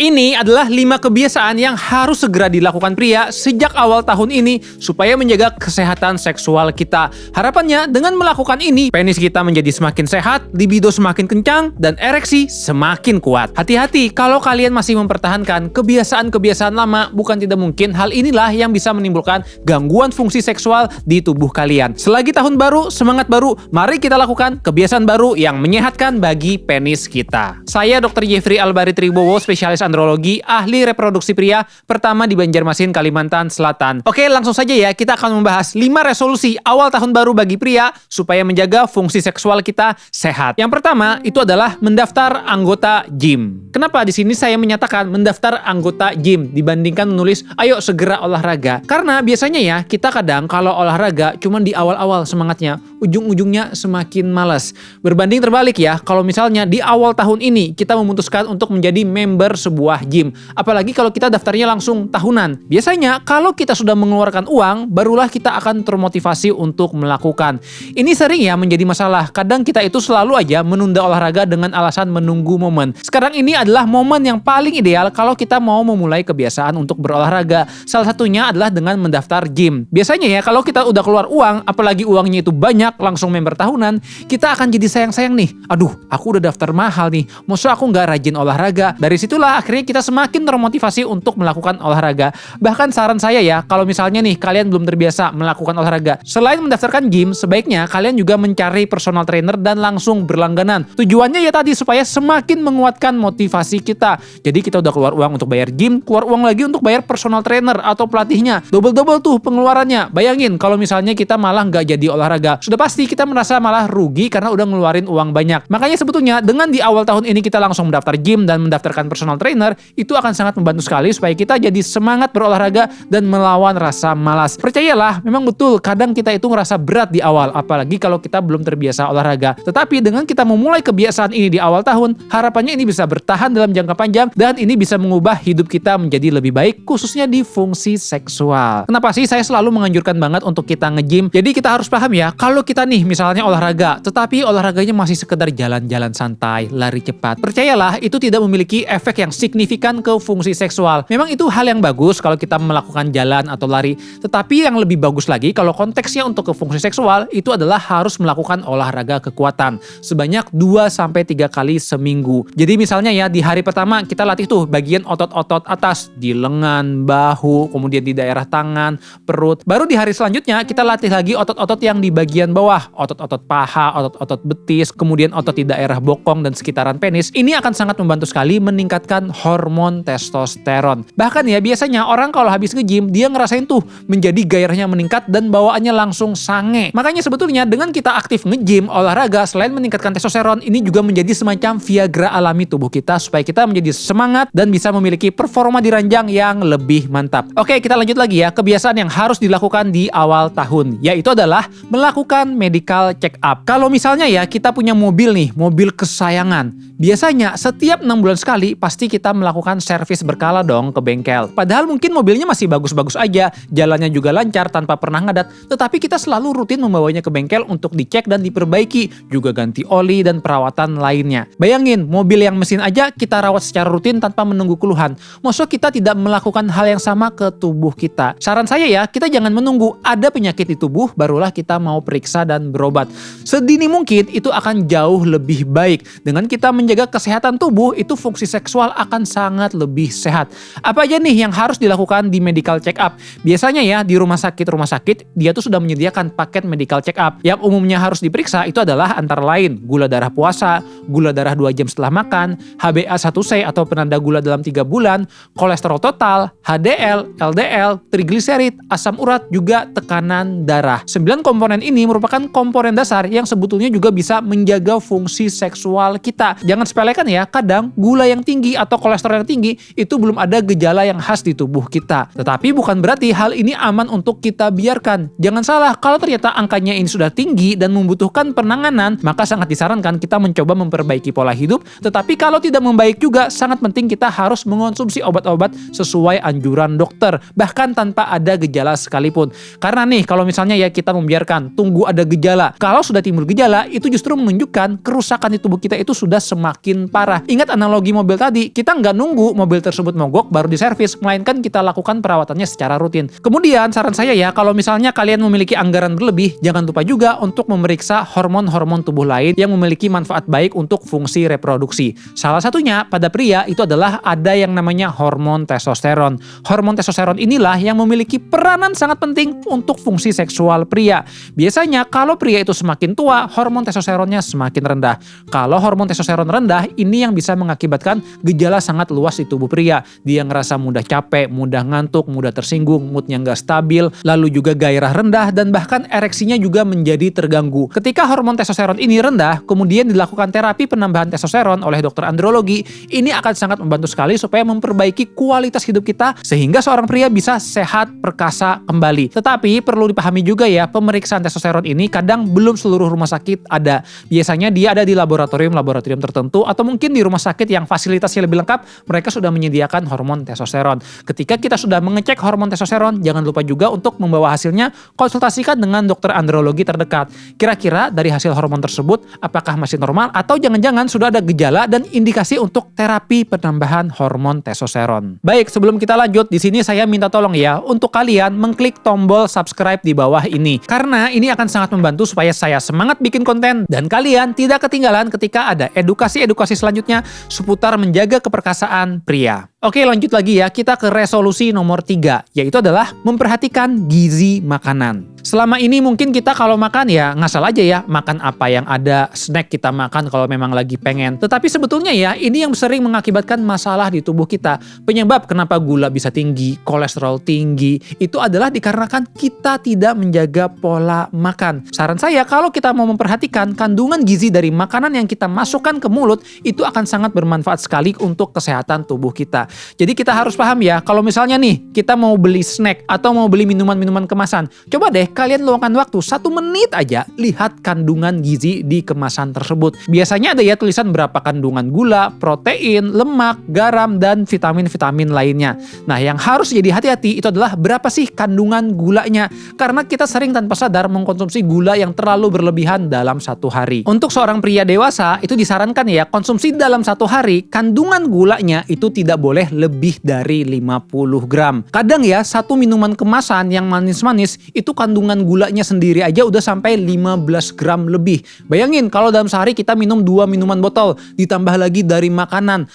Ini adalah 5 kebiasaan yang harus segera dilakukan pria sejak awal tahun ini supaya menjaga kesehatan seksual kita. Harapannya dengan melakukan ini, penis kita menjadi semakin sehat, libido semakin kencang, dan ereksi semakin kuat. Hati-hati kalau kalian masih mempertahankan kebiasaan-kebiasaan lama, bukan tidak mungkin hal inilah yang bisa menimbulkan gangguan fungsi seksual di tubuh kalian. Selagi tahun baru, semangat baru, mari kita lakukan kebiasaan baru yang menyehatkan bagi penis kita. Saya Dr. Jeffrey Albari Tribowo, spesialis andrologi, ahli reproduksi pria, pertama di Banjarmasin, Kalimantan Selatan. Oke, langsung saja ya, kita akan membahas 5 resolusi awal tahun baru bagi pria supaya menjaga fungsi seksual kita sehat. Yang pertama, itu adalah mendaftar anggota gym. Kenapa di sini saya menyatakan mendaftar anggota gym dibandingkan menulis ayo segera olahraga? Karena biasanya ya, kita kadang kalau olahraga cuman di awal-awal semangatnya, ujung-ujungnya semakin malas. Berbanding terbalik ya, kalau misalnya di awal tahun ini kita memutuskan untuk menjadi member sebuah gym. Apalagi kalau kita daftarnya langsung tahunan. Biasanya kalau kita sudah mengeluarkan uang, barulah kita akan termotivasi untuk melakukan. Ini sering ya menjadi masalah. Kadang kita itu selalu aja menunda olahraga dengan alasan menunggu momen. Sekarang ini adalah momen yang paling ideal kalau kita mau memulai kebiasaan untuk berolahraga. Salah satunya adalah dengan mendaftar gym. Biasanya ya kalau kita udah keluar uang, apalagi uangnya itu banyak, langsung member tahunan, kita akan jadi sayang-sayang nih. Aduh, aku udah daftar mahal nih. Masa aku nggak rajin olahraga? Dari situlah akhirnya kita semakin termotivasi untuk melakukan olahraga. Bahkan saran saya ya, kalau misalnya nih kalian belum terbiasa melakukan olahraga, selain mendaftarkan gym, sebaiknya kalian juga mencari personal trainer dan langsung berlangganan. Tujuannya ya tadi supaya semakin menguatkan motivasi kita. Jadi kita udah keluar uang untuk bayar gym, keluar uang lagi untuk bayar personal trainer atau pelatihnya. Double-double tuh pengeluarannya. Bayangin kalau misalnya kita malah nggak jadi olahraga. Sudah pasti kita merasa malah rugi karena udah ngeluarin uang banyak. Makanya sebetulnya dengan di awal tahun ini kita langsung mendaftar gym dan mendaftarkan personal trainer, itu akan sangat membantu sekali supaya kita jadi semangat berolahraga dan melawan rasa malas. Percayalah, memang betul kadang kita itu ngerasa berat di awal, apalagi kalau kita belum terbiasa olahraga. Tetapi dengan kita memulai kebiasaan ini di awal tahun, harapannya ini bisa bertahan dalam jangka panjang dan ini bisa mengubah hidup kita menjadi lebih baik, khususnya di fungsi seksual. Kenapa sih saya selalu menganjurkan banget untuk kita nge-gym? Jadi kita harus paham ya, kalau kita nih misalnya olahraga, tetapi olahraganya masih sekedar jalan-jalan santai, lari cepat. Percayalah, itu tidak memiliki efek yang signifikan ke fungsi seksual. Memang itu hal yang bagus kalau kita melakukan jalan atau lari, tetapi yang lebih bagus lagi kalau konteksnya untuk ke fungsi seksual itu adalah harus melakukan olahraga kekuatan sebanyak 2-3 kali seminggu. Jadi misalnya ya di hari pertama kita latih tuh bagian otot-otot atas di lengan, bahu, kemudian di daerah tangan, perut. Baru di hari selanjutnya kita latih lagi otot-otot yang di bagian bawah, otot-otot paha, otot-otot betis, kemudian otot di daerah bokong dan sekitaran penis. Ini akan sangat membantu sekali meningkatkan hormon testosteron. Bahkan ya biasanya orang kalau habis nge-gym dia ngerasain tuh menjadi gairahnya meningkat dan bawaannya langsung sange. Makanya sebetulnya dengan kita aktif nge-gym, olahraga, selain meningkatkan testosteron, ini juga menjadi semacam Viagra alami tubuh kita supaya kita menjadi semangat dan bisa memiliki performa di ranjang yang lebih mantap. Oke, kita lanjut lagi ya. Kebiasaan yang harus dilakukan di awal tahun, yaitu adalah melakukan medical check up. Kalau misalnya ya kita punya mobil nih, mobil kesayangan. Biasanya setiap 6 bulan sekali pasti kita melakukan servis berkala dong ke bengkel. Padahal mungkin mobilnya masih bagus-bagus aja, jalannya juga lancar tanpa pernah ngadat, tetapi kita selalu rutin membawanya ke bengkel untuk dicek dan diperbaiki, juga ganti oli dan perawatan lainnya. Bayangin, mobil yang mesin aja kita rawat secara rutin tanpa menunggu keluhan. Maksud kita tidak melakukan hal yang sama ke tubuh kita. Saran saya ya, kita jangan menunggu ada penyakit di tubuh barulah kita mau periksa dan berobat. Sedini mungkin itu akan jauh lebih baik. Dengan kita menjaga kesehatan tubuh, itu fungsi seksual akan sangat lebih sehat. Apa aja nih yang harus dilakukan di medical check up? Biasanya ya di rumah sakit dia tuh sudah menyediakan paket medical check up. Yang umumnya harus diperiksa itu adalah antara lain gula darah puasa, gula darah 2 jam setelah makan, HbA1c atau penanda gula dalam 3 bulan, kolesterol total, HDL, LDL, trigliserid, asam urat, juga tekanan darah. 9 komponen ini merupakan komponen dasar yang sebetulnya juga bisa menjaga fungsi seksual kita. Jangan sepelekan ya, kadang gula yang tinggi atau kolesterol yang tinggi itu belum ada gejala yang khas di tubuh kita. Tetapi bukan berarti hal ini aman untuk kita biarkan. Jangan salah, kalau ternyata angkanya ini sudah tinggi dan membutuhkan penanganan, maka sangat disarankan kita mencoba memperbaiki pola hidup. Tetapi kalau tidak membaik juga, sangat penting kita harus mengonsumsi obat-obat sesuai anjuran dokter, bahkan tanpa ada gejala sekalipun. Karena nih, kalau misalnya ya kita membiarkan tunggu ada gejala, kalau sudah timbul gejala, itu justru menunjukkan kerusakan di tubuh kita itu sudah semakin parah. Ingat analogi mobil tadi, kita nggak nunggu mobil tersebut mogok baru diservis, melainkan kita lakukan perawatannya secara rutin. Kemudian saran saya ya, kalau misalnya kalian memiliki anggaran berlebih, jangan lupa juga untuk memeriksa hormon-hormon tubuh lain yang memiliki manfaat baik untuk fungsi reproduksi. Salah satunya pada pria itu adalah ada yang namanya hormon testosteron. Hormon testosteron inilah yang memiliki peranan sangat penting untuk fungsi seksual pria. Biasanya kalau pria itu semakin tua, hormon testosteronnya semakin rendah. Kalau hormon testosteron rendah, ini yang bisa mengakibatkan gejala sangat luas di tubuh pria. Dia ngerasa mudah capek, mudah ngantuk, mudah tersinggung, moodnya nggak stabil, lalu juga gairah rendah, dan bahkan ereksinya juga menjadi terganggu. Ketika hormon testosteron ini rendah, kemudian dilakukan terapi penambahan testosteron oleh dokter andrologi, ini akan sangat membantu sekali supaya memperbaiki kualitas hidup kita sehingga seorang pria bisa sehat, perkasa kembali. Tetapi perlu dipahami juga ya, pemeriksaan testosteron ini kadang belum seluruh rumah sakit ada. Biasanya dia ada di laboratorium tertentu atau mungkin di rumah sakit yang fasilitasnya lebih lengkap, mereka sudah menyediakan hormon testosteron. Ketika kita sudah mengecek hormon testosteron, jangan lupa juga untuk membawa hasilnya, konsultasikan dengan dokter andrologi terdekat. Kira-kira dari hasil hormon tersebut, apakah masih normal atau jangan-jangan sudah ada gejala dan indikasi untuk terapi penambahan hormon testosteron. Baik, sebelum kita lanjut, di sini saya minta tolong ya untuk kalian mengklik tombol subscribe di bawah ini. Karena ini akan sangat membantu supaya saya semangat bikin konten dan kalian tidak ketinggalan ketika ada edukasi-edukasi selanjutnya seputar menjaga keperkasaan pria. Oke, lanjut lagi ya, kita ke resolusi nomor 3, yaitu adalah memperhatikan gizi makanan. Selama ini mungkin kita kalau makan ya ngasal aja ya, makan apa yang ada, snack kita makan kalau memang lagi pengen. Tetapi sebetulnya ya, ini yang sering mengakibatkan masalah di tubuh kita. Penyebab kenapa gula bisa tinggi, kolesterol tinggi, itu adalah dikarenakan kita tidak menjaga pola makan. Saran saya, kalau kita mau memperhatikan kandungan gizi dari makanan yang kita masukkan ke mulut, itu akan sangat bermanfaat sekali untuk kesehatan tubuh kita. Jadi kita harus paham ya, kalau misalnya nih, kita mau beli snack atau mau beli minuman-minuman kemasan, coba deh kalian luangkan waktu 1 menit aja, lihat kandungan gizi di kemasan tersebut. Biasanya ada ya tulisan berapa kandungan gula, protein, lemak, garam, dan vitamin-vitamin lainnya. Nah, yang harus jadi hati-hati itu adalah berapa sih kandungan gulanya. Karena kita sering tanpa sadar mengkonsumsi gula yang terlalu berlebihan dalam 1 hari. Untuk seorang pria dewasa, itu disarankan ya, konsumsi dalam 1 hari, kandungan gulanya itu tidak boleh lebih dari 50 gram. Kadang ya, 1 minuman kemasan yang manis-manis, itu kandungan gulanya sendiri aja udah sampai 15 gram lebih. Bayangin kalau dalam sehari kita minum 2 minuman botol, ditambah lagi dari makanan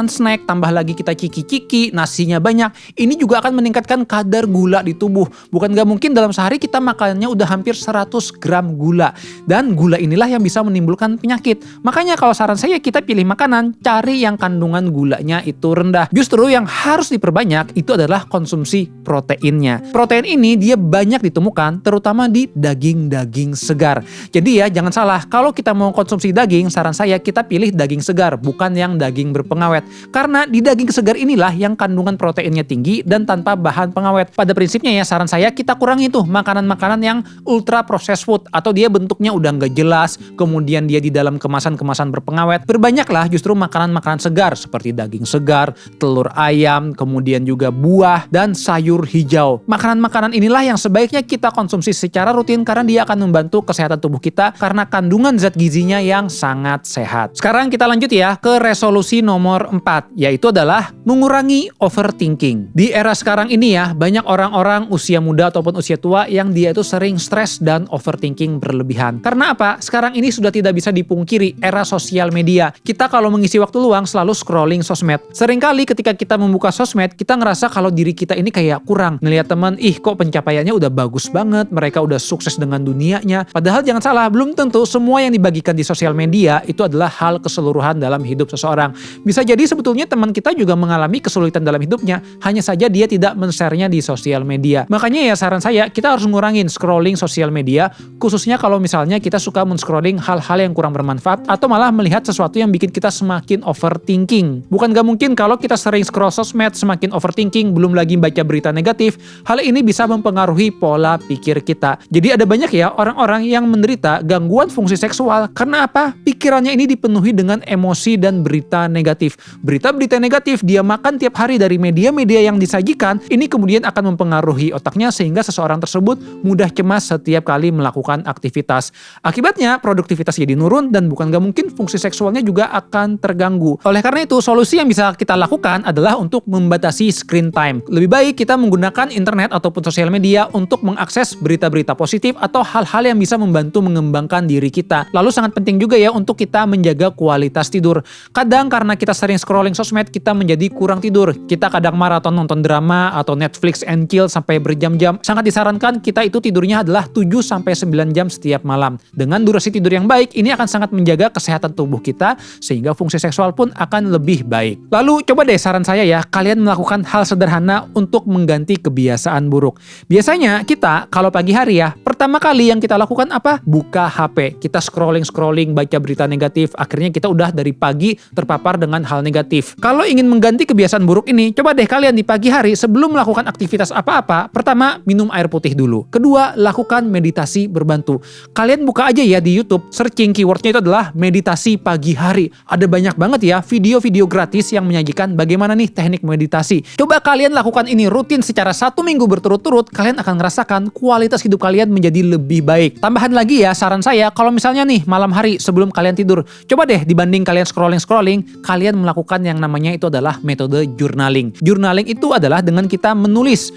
snack, tambah lagi kita ciki-ciki, nasinya banyak, ini juga akan meningkatkan kadar gula di tubuh. Bukan gak mungkin dalam sehari kita makannya udah hampir 100 gram gula. Dan gula inilah yang bisa menimbulkan penyakit. Makanya kalau saran saya, kita pilih makanan, cari yang kandungan gulanya itu rendah. Justru yang harus diperbanyak itu adalah konsumsi proteinnya. Protein ini dia banyak ditemukan terutama di daging-daging segar. Jadi ya jangan salah, kalau kita mau konsumsi daging, saran saya kita pilih daging segar, bukan yang daging berpengawet. Karena di daging segar inilah yang kandungan proteinnya tinggi dan tanpa bahan pengawet. Pada prinsipnya ya, saran saya kita kurangi tuh makanan-makanan yang ultra processed food atau dia bentuknya udah nggak jelas, kemudian dia di dalam kemasan-kemasan berpengawet. Berbanyaklah justru makanan-makanan segar seperti daging segar, telur ayam, kemudian juga buah dan sayur hijau. Makanan-makanan inilah yang sebaiknya kita konsumsi secara rutin karena dia akan membantu kesehatan tubuh kita karena kandungan zat gizinya yang sangat sehat. Sekarang kita lanjut ya ke resolusi nomor 4, yaitu adalah mengurangi overthinking. Di era sekarang ini ya, banyak orang-orang usia muda ataupun usia tua yang dia itu sering stres dan overthinking berlebihan. Karena apa? Sekarang ini sudah tidak bisa dipungkiri era sosial media. Kita kalau mengisi waktu luang selalu scrolling sosmed. Seringkali ketika kita membuka sosmed, kita ngerasa kalau diri kita ini kayak kurang. Ngelihat teman, kok pencapaiannya udah bagus banget, mereka udah sukses dengan dunianya. Padahal jangan salah, belum tentu semua yang dibagikan di sosial media itu adalah hal keseluruhan dalam hidup seseorang. Bisa jadi sebetulnya teman kita juga mengalami kesulitan dalam hidupnya, hanya saja dia tidak men-share-nya di sosial media. Makanya ya saran saya, kita harus ngurangin scrolling sosial media, khususnya kalau misalnya kita suka men-scrolling hal-hal yang kurang bermanfaat atau malah melihat sesuatu yang bikin kita semakin overthinking. Bukan gak mungkin kalau kita sering scroll sosmed, semakin overthinking, belum lagi baca berita negatif, hal ini bisa mempengaruhi pola pikir kita. Jadi ada banyak ya orang-orang yang menderita gangguan fungsi seksual. Karena apa? Pikirannya ini dipenuhi dengan emosi dan berita negatif. Berita-berita negatif dia makan tiap hari dari media-media yang disajikan, ini kemudian akan mempengaruhi otaknya sehingga seseorang tersebut mudah cemas setiap kali melakukan aktivitas. Akibatnya produktivitas jadi nurun dan bukan gak mungkin fungsi seksualnya juga akan terganggu. Oleh karena itu, solusi yang bisa kita lakukan adalah untuk membatasi screen time. Lebih baik kita menggunakan internet ataupun sosial media untuk mengakses berita-berita positif atau hal-hal yang bisa membantu mengembangkan diri kita. Lalu sangat penting juga ya untuk kita menjaga kualitas tidur. Kadang karena kita sering scrolling sosmed, kita menjadi kurang tidur. Kita kadang maraton nonton drama atau Netflix and chill sampai berjam-jam. Sangat disarankan kita itu tidurnya adalah 7-9 jam setiap malam. Dengan durasi tidur yang baik, ini akan sangat menjaga kesehatan tubuh kita sehingga fungsi seksual pun akan lebih baik. Lalu coba deh saran saya ya, kalian melakukan hal sederhana untuk mengganti kebiasaan buruk. Biasanya kita kalau pagi hari ya, pertama kali yang kita lakukan apa? Buka HP. Kita scrolling, baca berita negatif, akhirnya kita udah dari pagi terpapar dengan hal negatif. Kalau ingin mengganti kebiasaan buruk ini, coba deh kalian di pagi hari sebelum melakukan aktivitas apa-apa, pertama minum air putih dulu. Kedua, lakukan meditasi berbantu. Kalian buka aja ya di YouTube, searching keywordnya itu adalah meditasi pagi hari. Ada banyak banget ya video-video gratis yang menyajikan bagaimana nih teknik meditasi. Coba kalian lakukan ini rutin secara 1 minggu berturut-turut, kalian akan merasakan kualitas hidup kalian menjadi lebih baik. Tambahan lagi ya, saran saya, kalau misalnya nih malam hari sebelum kalian tidur, coba deh dibanding kalian scrolling, kalian melakukan yang namanya itu adalah metode journaling. Journaling itu adalah dengan kita menulis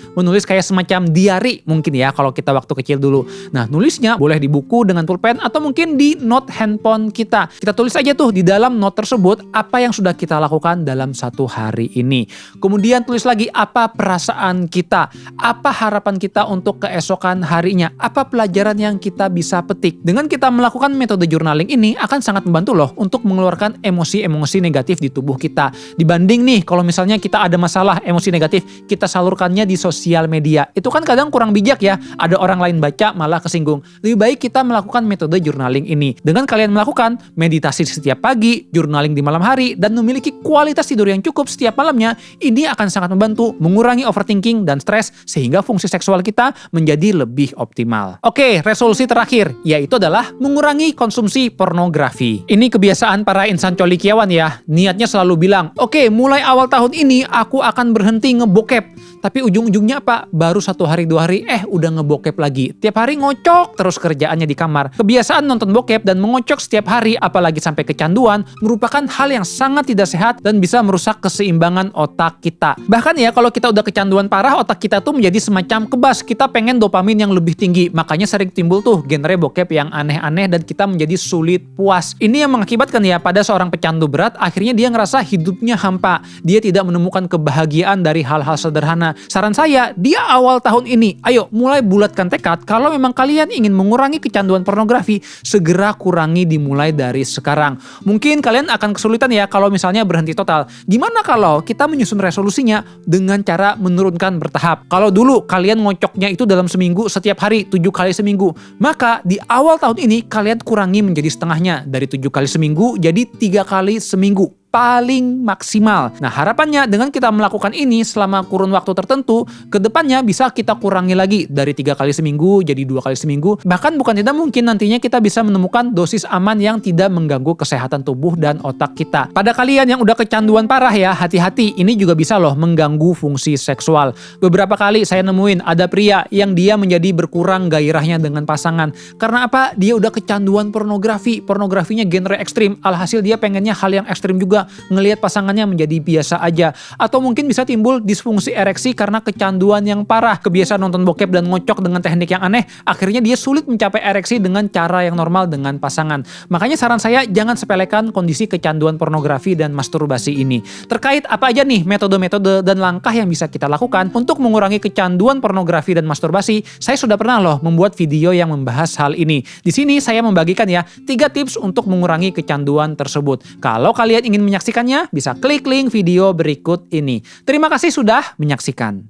kayak semacam diary mungkin ya kalau kita waktu kecil dulu. Nah, nulisnya boleh di buku dengan pulpen atau mungkin di note handphone kita. Kita tulis aja tuh di dalam note tersebut apa yang sudah kita lakukan dalam satu hari ini. Kemudian tulis lagi apa perasaan kita, apa harapan kita untuk keesokan harinya, apa pelajaran yang kita bisa petik. Dengan kita melakukan metode journaling ini akan sangat membantu loh untuk mengeluarkan emosi-emosi negatif di tubuh kita. Dibanding nih kalau misalnya kita ada masalah emosi negatif, kita salurkannya di sosial media. Itu kan kadang kurang bijak ya, ada orang lain baca malah kesinggung. Lebih baik kita melakukan metode journaling ini. Dengan kalian melakukan meditasi setiap pagi, journaling di malam hari, dan memiliki kualitas tidur yang cukup setiap malamnya, ini akan sangat membantu mengurangi overthinking dan stres sehingga fungsi seksual kita menjadi lebih optimal. Oke, resolusi terakhir, yaitu adalah mengurangi konsumsi pornografi. Ini kebiasaan para insan colikiawan ya, niatnya selalu bilang, oke, mulai awal tahun ini aku akan berhenti ngebokep. Tapi ujung-ujungnya apa? Baru 1 hari 2 hari, udah ngebokep lagi. Tiap hari ngocok terus kerjaannya di kamar. Kebiasaan nonton bokep dan mengocok setiap hari, apalagi sampai kecanduan, merupakan hal yang sangat tidak sehat dan bisa merusak keseimbangan otak kita. Bahkan ya, kalau kita udah kecanduan parah, otak kita tuh menjadi semacam kebas. Kita pengen dopamin yang lebih tinggi. Makanya sering timbul tuh genre bokep yang aneh-aneh dan kita menjadi sulit puas. Ini yang mengakibatkan ya, pada seorang pecandu berat, akhirnya dia ngerasa hidupnya hampa. Dia tidak menemukan kebahagiaan dari hal-hal sederhana. Saran saya, di awal tahun ini, ayo mulai bulatkan tekad kalau memang kalian ingin mengurangi kecanduan pornografi, segera kurangi dimulai dari sekarang. Mungkin kalian akan kesulitan ya kalau misalnya berhenti total. Gimana kalau kita menyusun resolusinya dengan cara menurunkan bertahap? Kalau dulu kalian ngocoknya itu dalam seminggu setiap hari 7 kali seminggu, maka di awal tahun ini kalian kurangi menjadi setengahnya, dari 7 kali seminggu jadi 3 kali seminggu. Paling maksimal. Nah, harapannya dengan kita melakukan ini selama kurun waktu tertentu, kedepannya bisa kita kurangi lagi dari 3 kali seminggu jadi 2 kali seminggu. Bahkan bukan tidak mungkin nantinya kita bisa menemukan dosis aman yang tidak mengganggu kesehatan tubuh dan otak kita. Pada kalian yang udah kecanduan parah ya, hati-hati, ini juga bisa loh mengganggu fungsi seksual. Beberapa kali saya nemuin ada pria yang dia menjadi berkurang gairahnya dengan pasangan. Karena apa? Dia udah kecanduan pornografi. Pornografinya genre ekstrim. Alhasil dia pengennya hal yang ekstrim juga, ngelihat pasangannya menjadi biasa aja. Atau mungkin bisa timbul disfungsi ereksi karena kecanduan yang parah. Kebiasaan nonton bokep dan ngocok dengan teknik yang aneh, akhirnya dia sulit mencapai ereksi dengan cara yang normal dengan pasangan. Makanya saran saya, jangan sepelekan kondisi kecanduan pornografi dan masturbasi ini. Terkait apa aja nih metode-metode dan langkah yang bisa kita lakukan untuk mengurangi kecanduan pornografi dan masturbasi, saya sudah pernah loh membuat video yang membahas hal ini. Di sini saya membagikan ya 3 tips untuk mengurangi kecanduan tersebut. Kalau kalian ingin menyaksikannya, bisa klik link video berikut ini. Terima kasih sudah menyaksikan.